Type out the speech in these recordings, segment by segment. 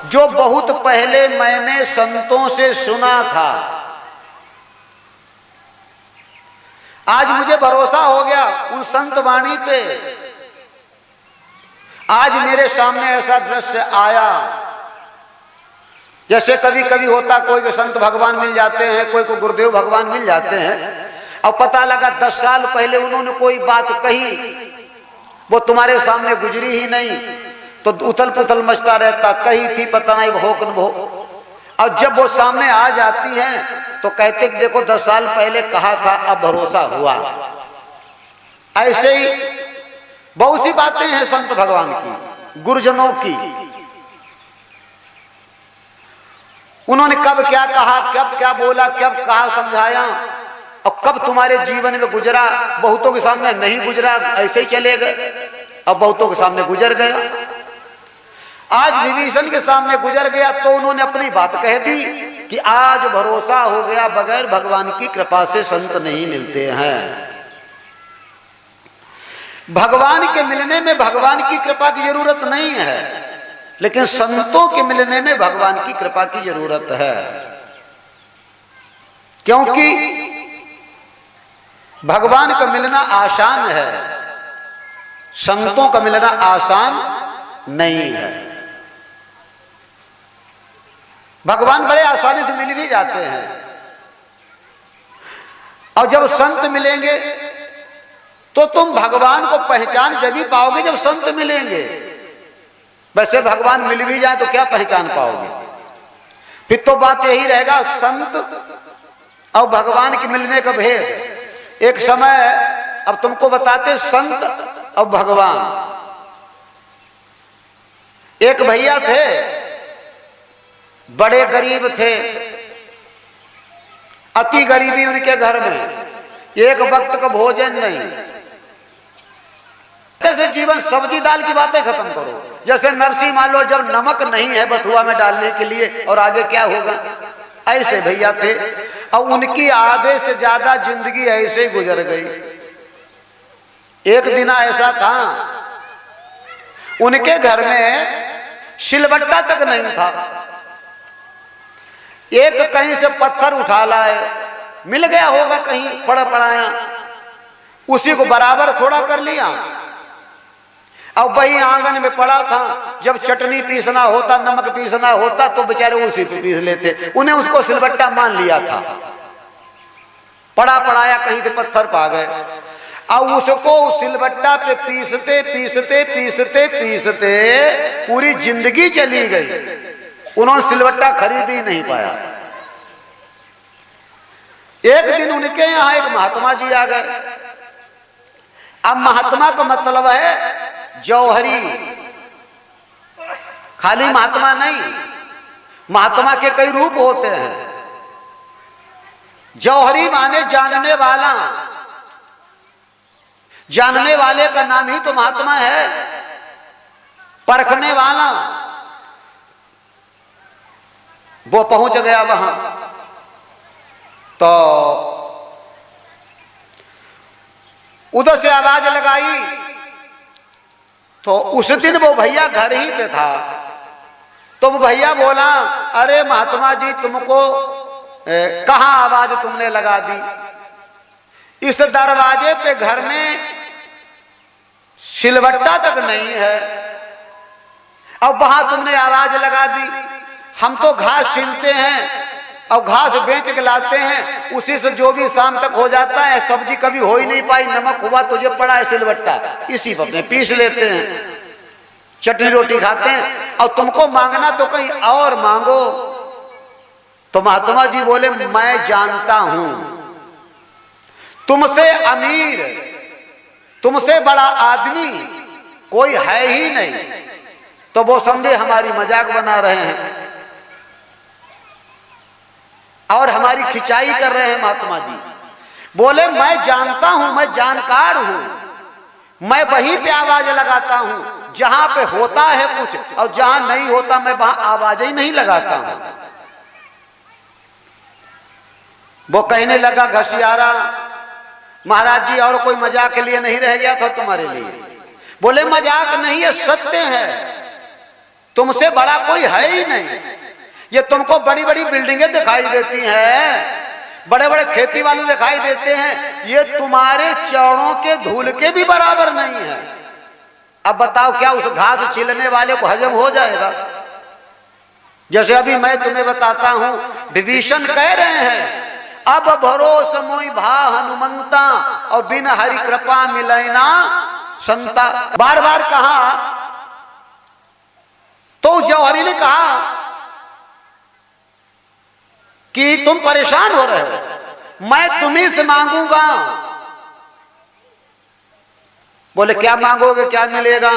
जो बहुत पहले मैंने संतों से सुना था, आज मुझे भरोसा हो गया उन संत वाणी पे। आज मेरे सामने ऐसा दृश्य आया, जैसे कभी कभी होता कोई को संत भगवान मिल जाते हैं, कोई को गुरुदेव भगवान मिल जाते हैं, और पता लगा 10 साल पहले उन्होंने कोई बात कही, वो तुम्हारे सामने गुजरी ही नहीं, तो उथल पुथल मचता रहता, कही थी पता नहीं हो कि वो। और जब वो सामने आ जाती हैं तो कहते कि देखो 10 साल पहले कहा था, अब भरोसा हुआ। ऐसे ही बहुत सी बातें हैं संत भगवान की, गुरुजनों की। उन्होंने कब क्या कहा, कब क्या बोला, कब कहा समझाया, और कब तुम्हारे जीवन में गुजरा। बहुतों के सामने नहीं गुजरा, ऐसे ही चले गए, अब बहुतों के सामने गुजर गया। आज विभीषण के सामने गुजर गया तो उन्होंने अपनी बात कह दी कि आज भरोसा हो गया, बगैर भगवान की कृपा से संत नहीं मिलते हैं। भगवान के मिलने में भगवान की कृपा की जरूरत नहीं है, लेकिन संतों के मिलने में भगवान की कृपा की जरूरत है। क्योंकि भगवान का मिलना आसान है, संतों का मिलना आसान नहीं है। भगवान बड़े आसानी से मिल भी जाते हैं, और जब संत मिलेंगे तो तुम भगवान को पहचान जब भी पाओगे जब संत मिलेंगे। वैसे भगवान मिल भी जाए तो क्या पहचान पाओगे? फिर तो बात यही रहेगा संत और भगवान के मिलने का भेद। एक समय अब तुमको बताते संत और भगवान। एक भैया थे, बड़े गरीब थे, अति गरीबी उनके घर में, एक वक्त का भोजन नहीं। जैसे जीवन सब्जी दाल की बातें खत्म करो, जैसे नरसी मान लो जब नमक नहीं है बथुआ में डालने के लिए, और आगे क्या होगा, ऐसे भैया थे। और उनकी आधे से ज्यादा जिंदगी ऐसे ही गुजर गई। एक दिन ऐसा था उनके घर में सिलबट्टा तक नहीं था। एक कहीं से पत्थर उठा लाए, मिल गया होगा कहीं पड़ा पड़ाया, उसी को बराबर थोड़ा कर लिया। अब वही आंगन में पड़ा था, जब चटनी पीसना होता, नमक पीसना होता तो बेचारे उसी पे पीस लेते। उन्हें उसको सिलबट्टा मान लिया था, पड़ा पड़ाया कहीं से पत्थर पा गए। अब उसको उस सिलबट्टा पे पीसते पीसते पीसते पीसते पूरी जिंदगी चली गई, उन्होंने सिलबट्टा खरीद ही नहीं पाया। एक दिन उनके यहां एक महात्मा जी आ गए। अब महात्मा का मतलब है जौहरी, खाली महात्मा नहीं, महात्मा के कई रूप होते हैं। जौहरी माने जानने वाला, जानने वाले का नाम ही तो महात्मा है। परखने वाला, वो पहुंच गया वहां, तो उधर से आवाज लगाई तो उस दिन वो भैया घर ही पे था। तो वो भैया बोला, अरे महात्मा जी तुमको कहां आवाज तुमने लगा दी? इस दरवाजे पे घर में सिलबट्टा तक नहीं है, अब वहां तुमने आवाज लगा दी। हम तो घास छीलते हैं और घास बेच के लाते हैं, उसी से जो भी शाम तक हो जाता है। सब्जी कभी हो ही नहीं पाई, नमक हुआ तो जो पड़ा है सिलबट्टा, इसी पर अपने पीस लेते हैं, चटनी रोटी खाते हैं। और तुमको मांगना तो कहीं और मांगो। तो महात्मा जी बोले, मैं जानता हूं तुमसे अमीर, तुमसे बड़ा आदमी कोई है ही नहीं। तो वो समझे हमारी मजाक बना रहे हैं और हमारी खिंचाई कर रहे हैं। महात्मा जी बोले, मैं जानता हूं, मैं जानकार हूं, मैं वहीं पे आवाज लगाता हूं जहां पे होता है कुछ, और जहां नहीं होता मैं वहां आवाज ही नहीं लगाता हूं। वो कहने लगा, घसियारा महाराज जी और कोई मजाक के लिए नहीं रह गया था तुम्हारे लिए? बोले, मजाक नहीं है, सत्य है। तुमसे बड़ा कोई है ही नहीं। ये तुमको बड़ी बड़ी बिल्डिंगें दिखाई देती हैं, बड़े बड़े खेती वाले दिखाई देते हैं, ये तुम्हारे चरणों के धूल के भी बराबर नहीं है। अब बताओ क्या उस घास छीलने वाले को हजम हो जाएगा? जैसे अभी मैं तुम्हें बताता हूं, विभीषण कह रहे हैं अब भरोस मोई भा हनुमंता और बिन हरि कृपा मिलना संता। बार बार कहा तो जौहरी ने कहा कि तुम परेशान हो रहे हो, मैं तुम्ही से मांगूंगा। बोले क्या मांगोगे, क्या मिलेगा?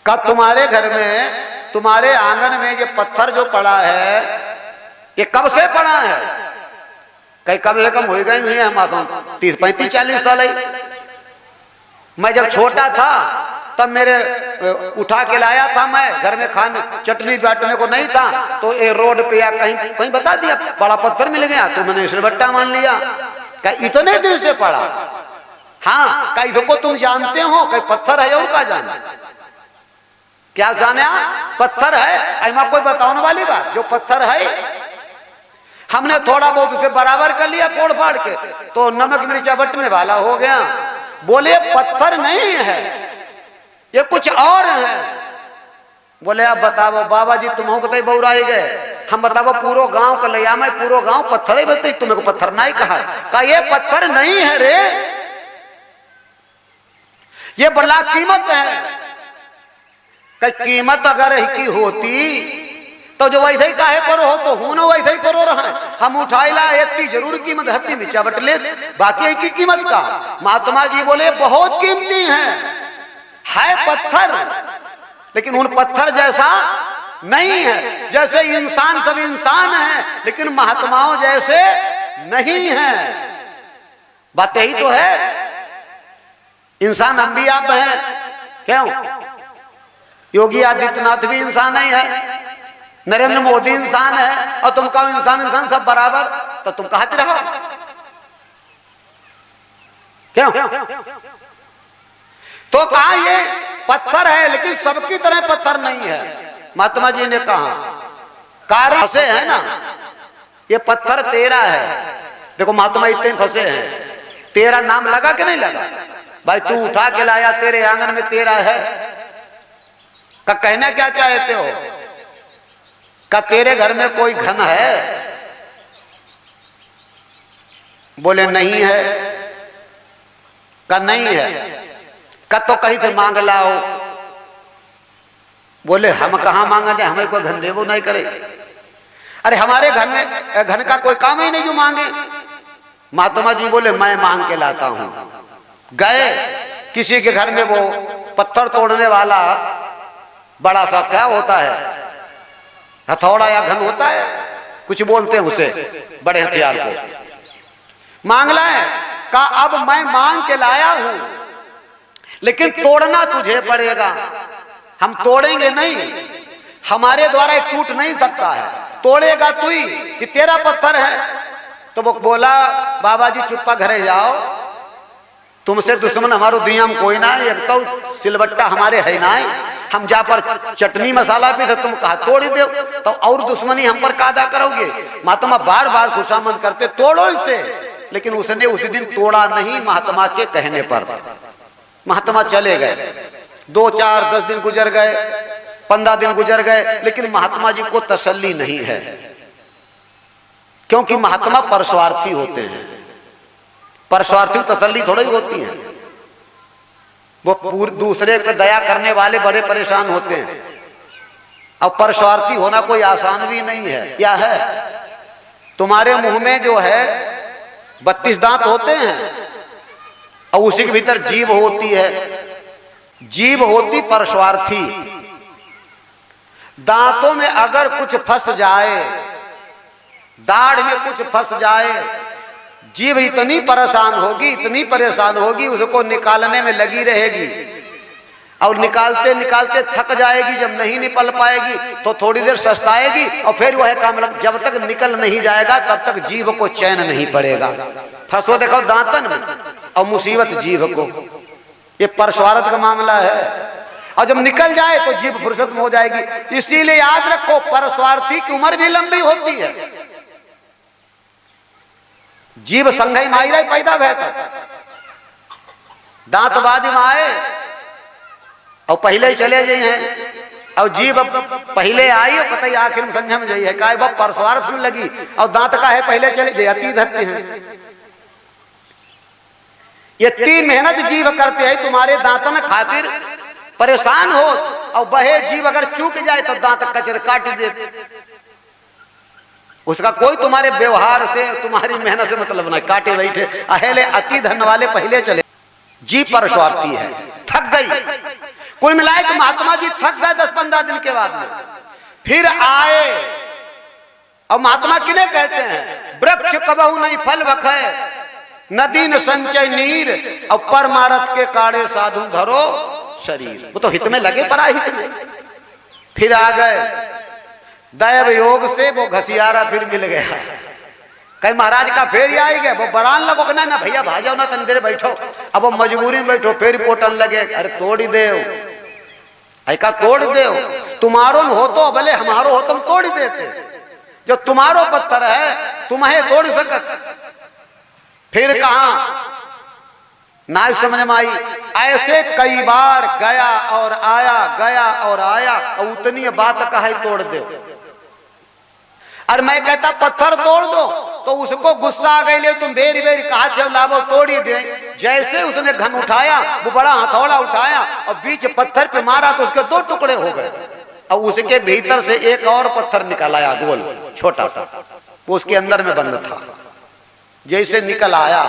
कब तुम्हारे घर में, तुम्हारे आंगन में ये पत्थर जो पड़ा है, ये कब से पड़ा है? कहीं कम से कम हो गई हुई है, हम 30-35-40 साल है। मैं जब छोटा था तब मेरे उठा के लाया था, मैं घर में खाने चटनी बांटने को नहीं था, तो ये रोड पे या कहीं कहीं बता दिया बड़ा पत्थर मिल गया, तो मैंने सिलबट्टा मान लिया। कहीं इतने दिन से पड़ा। हाँ, कहीं को तुम जानते हो, कहीं पत्थर है और क्या जाने, क्या जाने पत्थर है, ऐमा कोई बताने वाली बात। जो पत्थर है हमने थोड़ा बहुत उसे बराबर कर लिया फोड़ फाड़ के, तो नमक मिर्चा बटने वाला हो गया। बोले पत्थर नहीं है, ये कुछ और है। बोले अब बताओ बाबा जी, तुम हो बौराई गए, हम बताओ पूरो गांव का लिया, मैं पूरो गांव पत्थर ही बताई, तुम्हें को पत्थर नहीं कहा ये पत्थर नहीं है रे, ये बड़ा कीमत है। कीमत अगर की होती तो जो वैसे ही काहे पर हो, तो हूं ना वैसे ही पर हो रहा है। हम उठाइला इतनी जरूर कीमत हत्ती में चबट ले, बाकी की कीमत का। महात्मा जी बोले बहुत कीमती है पत्थर, लेकिन उन पत्थर जैसा नहीं है। जैसे इंसान सब इंसान है, लेकिन महात्माओं जैसे नहीं है। बात यही तो है। इंसान हम भी आप हैं, क्यों? योगी आदित्यनाथ भी इंसान ही है, नरेंद्र मोदी इंसान है, और तुम कहो इंसान सब बराबर, तो तुम कहते रहो क्यों? तो कहा ये पत्थर है, लेकिन सबकी तरह पत्थर नहीं है। महात्मा जी ने कहा कारण फंसे है ना, ये पत्थर तेरा है। देखो महात्मा इतने फंसे हैं, तेरा नाम लगा कि नहीं लगा? भाई तू उठा के लाया, तेरे आंगन में तेरा है, का कहना क्या चाहते हो? का तेरे घर में कोई घन है? बोले नहीं है। का नहीं है, का तो कहीं से मांग लाओ। बोले हम कहां मांगा जाए, हमें कोई घन देवो नहीं करे। अरे हमारे घर में घन का कोई काम ही नहीं जो मांगे। महात्मा जी बोले मैं मांग के लाता हूं। गए किसी के घर में, वो पत्थर तोड़ने वाला बड़ा सा क्या होता है, हथौड़ा या घन होता है, कुछ बोलते हैं उसे, बड़े हथियार को मांग लाए। का अब मैं मांग के लाया हूं, लेकिन तोड़ना तुझे पड़ेगा। हम तोड़ेंगे नहीं, हमारे द्वारा टूट नहीं सकता है, तोड़ेगा तू ही, कि तेरा पत्थर है। तो वो बोला बाबा जी चुप्पा घरे जाओ, तुमसे दुश्मन हमारो दुनिया में कोई ना है, एक तो सिलबट्टा हमारे है ना है, हम जा पर चटनी मसाला भी था, तुम कहा तोड़ दो, तो और दुश्मनी हम पर कादा करोगे। महात्मा बार बार खुशामद करते तोड़ो इसे, लेकिन उसने उस दिन तोड़ा नहीं। महात्मा के कहने पर महात्मा चले गए। 2, 4, 10 दिन गुजर गए, 15 दिन गुजर गए, लेकिन महात्मा जी को तसल्ली नहीं है, क्योंकि महात्मा परस्वार्थी होते हैं। परस्वार्थी तसल्ली थोड़ी होती है, वो दूसरे पर दया करने वाले बड़े परेशान होते हैं। अब परस्वार्थी होना कोई आसान भी नहीं है। क्या है? तुम्हारे मुंह में जो है 32 दांत होते हैं, और उसी के भीतर जीभ होती है। जीभ होती परस्वार्थी। दांतों में अगर कुछ फंस जाए, दाढ़ में कुछ फंस जाए, जीभ इतनी परेशान होगी, इतनी परेशान होगी, उसको निकालने में लगी रहेगी, और निकालते निकालते थक जाएगी। जब नहीं निकल पाएगी तो थोड़ी देर सस्ताएगी, और फिर वह काम जब तक निकल नहीं जाएगा तब तक जीभ को चैन नहीं पड़ेगा। फंसो देखो दांतन में, और मुसीबत जीभ को। ये परस्वार्थ का मामला है। और जब निकल जाए तो जीभ फुर्सत में हो जाएगी। इसीलिए याद रखो, परस्वार्थी की उम्र भी लंबी होती है। जीभ संघई माई पैदा भैता दांतवादी में आए और पहले ही चले गए हैं, और जीभ पहले आई और कतई आखिर में संख्या में जाई है, काय बब परस्वार्थ में लगी और दांत का है पहले चले गए, अति धरते हैं। ये तीन मेहनत जीभ करते हैं तुम्हारे दांतन खातिर परेशान हो, और बहे जीभ अगर चूक जाए तो दांत कचर काट दे। उसका कोई तुम्हारे व्यवहार से तुम्हारी मेहनत से मतलब नहीं, काटे बैठे अहेले अति धन वाले पहले चले। जीभ परस्वार्थी है, थक गई। कुल मिलाए कि महात्मा जी थक गए 10-15 दिन के बाद में, फिर आए। और महात्मा किन्हें कहते हैं? वृक्ष कबहू नहीं फल बखे, नदी न संचय नीर, और परमारथ के काड़े साधु धरो शरीर। वो तो हित में लगे, पराहित में। फिर आ गए, दैव योग से वो घसियारा फिर मिल गया। कहीं महाराज का फेर आई गए, वो बरान लगो ना भैया भाजो ना तन देर बैठो। अब वो मजबूरी में बैठो, फिर पोटन लगे, अरे तोड़ी दे ऐका तोड़ दे, तुम्हारो हो तो भले हमारो हो तुम तोड़ देते, जो तुम्हारो पत्थर है तुम्हें तोड़ सकत। फिर कहा ना समझ में आई, ऐसे कई बार गया और आया, गया और आया, और उतनी बात कहा तोड़ दे। और मैं कहता पत्थर तोड़ दो, तो उसको गुस्सा आ गई, ले तुम बेरी बेरी कहा जब लाभो तोड़ी दे। जैसे उसने घन उठाया, वो बड़ा हथौड़ा उठाया और बीच पत्थर पे मारा तो उसके 2 टुकड़े हो गए, और उसके भीतर से एक और पत्थर निकल आया, गोल छोटा सा, वो उसके अंदर में बंद था। जैसे निकल आया,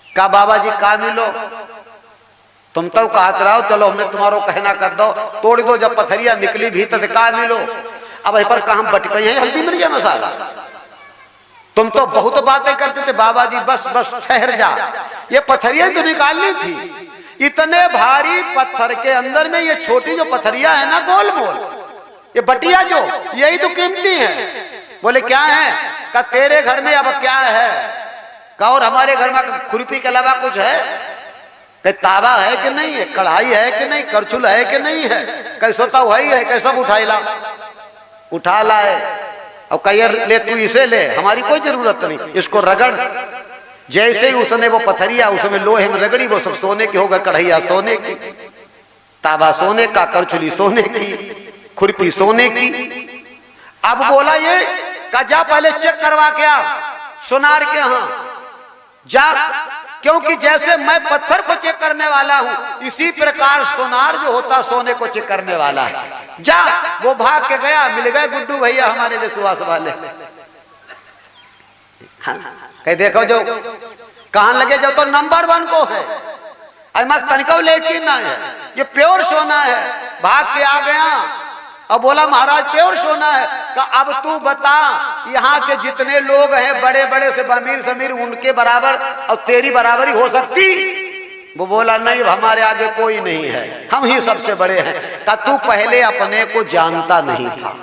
का बाबा जी का मिलो, तुम तो कहते रहो चलो हमने तुम्हारो कहना कर दो, तोड़ दो। जब पथरिया निकली भीतर से का मिलो, अब पर कहा बट गई है हल्दी मिर्च मसाला। तुम तो बहुत बातें करते थे बाबा जी, बस बस ठहर जा, ये पथरिया तो निकालनी थी। इतने भारी पत्थर के अंदर में ये छोटी जो पथरिया है ना गोल मोल, ये बटिया जो, यही तो कीमती है। बोले क्या है? का तेरे घर में अब क्या है? का और हमारे घर में खुरपी के अलावा कुछ है? तावा है कि नहीं है? कढ़ाई है कि नहीं? करछुल है कि नहीं है? कैसो तो वही है, कैसा उठाइला उठा लाए और कहिए ले तू इसे ले, हमारी कोई जरूरत नहीं, इसको रगड़। जैसे ही उसने वो पथरिया उसमें लोहे में रगड़ी, वो सब सोने की होगा। कढ़ैया सोने की, तावा सोने का, करछुली सोने की, खुरपी सोने की। अब बोला ये का जा पहले चेक करवा के आ सोनार के यहाँ जा, क्योंकि जैसे मैं पत्थर को चेक करने वाला हूं, इसी प्रकार सोनार जो होता सोने को चेक करने वाला है। जा। वो भाग के गया, मिल गए गुड्डू भैया हमारे जो सुहास वाले। हाँ, कह देखो जो कहां लगे, जो तो नंबर 1 को है, तनिको लेकिन ना है, ये प्योर सोना है। भाग के आ गया अब बोला महाराज प्योर सोना है। का अब तू बता, यहाँ के जितने लोग हैं बड़े बड़े से अमीर समीर, उनके बराबर और तेरी बराबरी हो सकती? वो बोला नहीं, हमारे आगे कोई नहीं है, हम ही सबसे बड़े हैं। का तू पहले अपने को जानता नहीं था,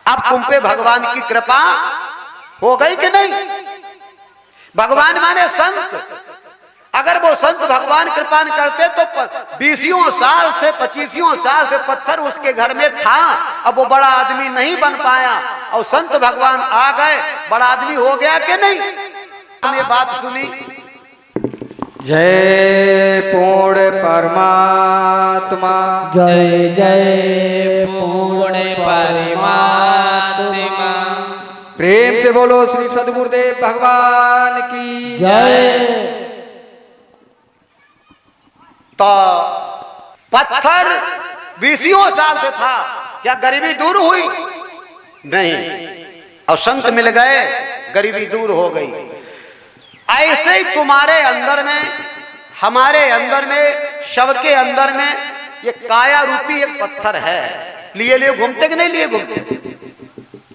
अब तुम पे भगवान की कृपा हो गई कि नहीं? भगवान माने संत, अगर वो संत भगवान कृपा करते तो 20 साल से 25 साल से पत्थर उसके घर में था, अब वो बड़ा आदमी नहीं बन पाया, और संत भगवान आ गए, बड़ा आदमी हो गया कि नहीं? हमने बात सुनी। जय पूर्ण परमात्मा, जय जय पूर्ण परमात्मा। प्रेम से बोलो श्री सद्गुरुदेव भगवान की जय। तो पत्थर 20 साल से था, क्या गरीबी दूर हुई? नहीं, और संत मिल गए, गरीबी दूर हो गई। ऐसे ही तुम्हारे अंदर में, हमारे अंदर में, शव के अंदर में ये काया रूपी एक पत्थर है। लिए लिए घूमते कि नहीं लिए घूमते?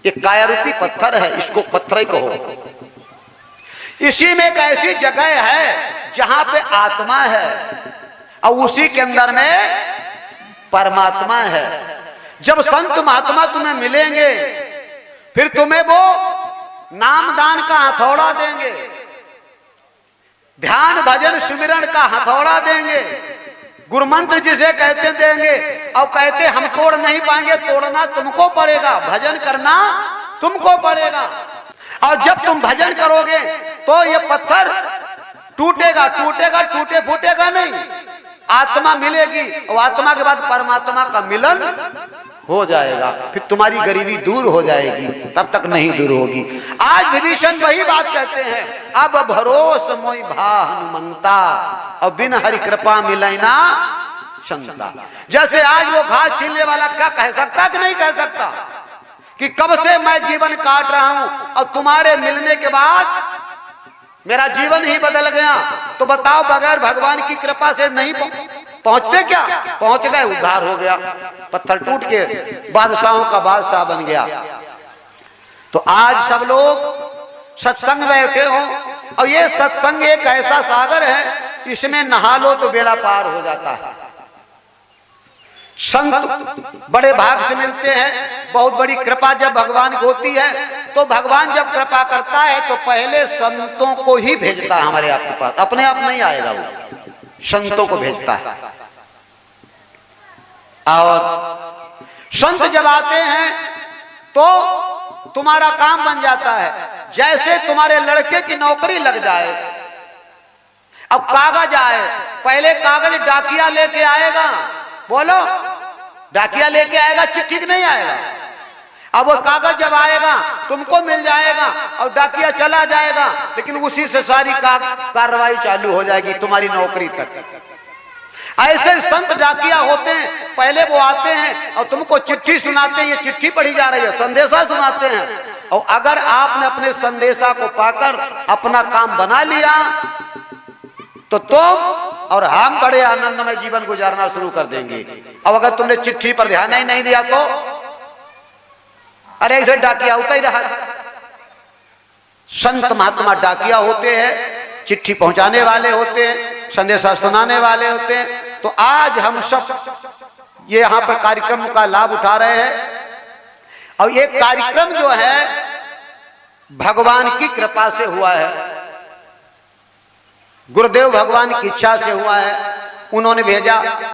ये काया रूपी पत्थर है, इसको पत्थर ही कहो। इसी में एक ऐसी जगह है जहां पे आत्मा है, और उसी के अंदर में परमात्मा है। जब संत महात्मा तुम्हें मिलेंगे, फिर तुम्हें वो नामदान का हथौड़ा देंगे। ध्यान भजन सुमिरन का हथौड़ा देंगे, गुरु मंत्र जिसे कहते देंगे, और कहते हम तोड़ नहीं पाएंगे, तोड़ना तुमको पड़ेगा, भजन करना तुमको पड़ेगा। और जब तुम भजन करोगे तो ये पत्थर टूटेगा, टूटेगा, टूटे फूटेगा नहीं, आत्मा मिलेगी, और आत्मा के बाद परमात्मा का मिलन हो जाएगा, फिर तुम्हारी गरीबी दूर हो जाएगी, तब तक नहीं दूर होगी। आज विभीषण वही बात कहते हैं, अब भरोस मोहि भा हनुमंता, और बिन हरि कृपा मिले ना संता। जैसे आज वो घास छीलने वाला क्या कह सकता कि नहीं कह सकता कि कब से मैं जीवन काट रहा हूं और तुम्हारे मिलने के बाद मेरा जीवन ही बदल गया, तो बताओ बगैर भगवान की कृपा से नहीं पहुंचते क्या? पहुंच गए, उद्धार हो गया, पत्थर टूट के बादशाहों का बादशाह बन गया। तो आज सब लोग सत्संग बैठे हो, और ये सत्संग एक ऐसा सागर है, इसमें नहा लो तो बेड़ा पार हो जाता है। संत बड़े भाग से मिलते हैं, बहुत बड़ी कृपा जब भगवान की होती है, तो भगवान जब कृपा करता है तो पहले संतों को ही भेजता है हमारे आपके पास, अपने आप नहीं आएगा, वो संतों को भेजता है। और संत जब आते हैं तो तुम्हारा काम बन जाता है। जैसे तुम्हारे लड़के की नौकरी लग जाए, अब कागज आए, पहले कागज डाकिया लेके आएगा, बोलो डाकिया लेके आएगा, चिट्ठी नहीं आएगा। अब वो कागज जब आएगा तुमको मिल जाएगा और डाकिया चला जाएगा, लेकिन उसी से सारी कार्रवाई चालू हो जाएगी तुम्हारी नौकरी तक। ऐसे संत डाकिया होते हैं, पहले वो आते हैं और तुमको चिट्ठी सुनाते हैं, ये चिट्ठी पढ़ी जा रही है, संदेशा सुनाते हैं, और अगर आपने अपने संदेशा को पाकर अपना काम बना लिया तो तुम और हम बड़े आनंदमय जीवन गुजारना शुरू कर देंगे। अब अगर तुमने चिट्ठी पर ध्यान ही नहीं दिया तो अरे इधर डाकिया होता ही रहा। संत महात्मा डाकिया होते हैं, चिट्ठी पहुंचाने वाले होते हैं, संदेशा सुनाने वाले होते हैं। तो आज हम सब ये यहां पर कार्यक्रम का लाभ उठा रहे हैं, और ये कार्यक्रम जो है भगवान की कृपा से हुआ है, गुरुदेव भगवान की इच्छा से हुआ है, उन्होंने भेजा।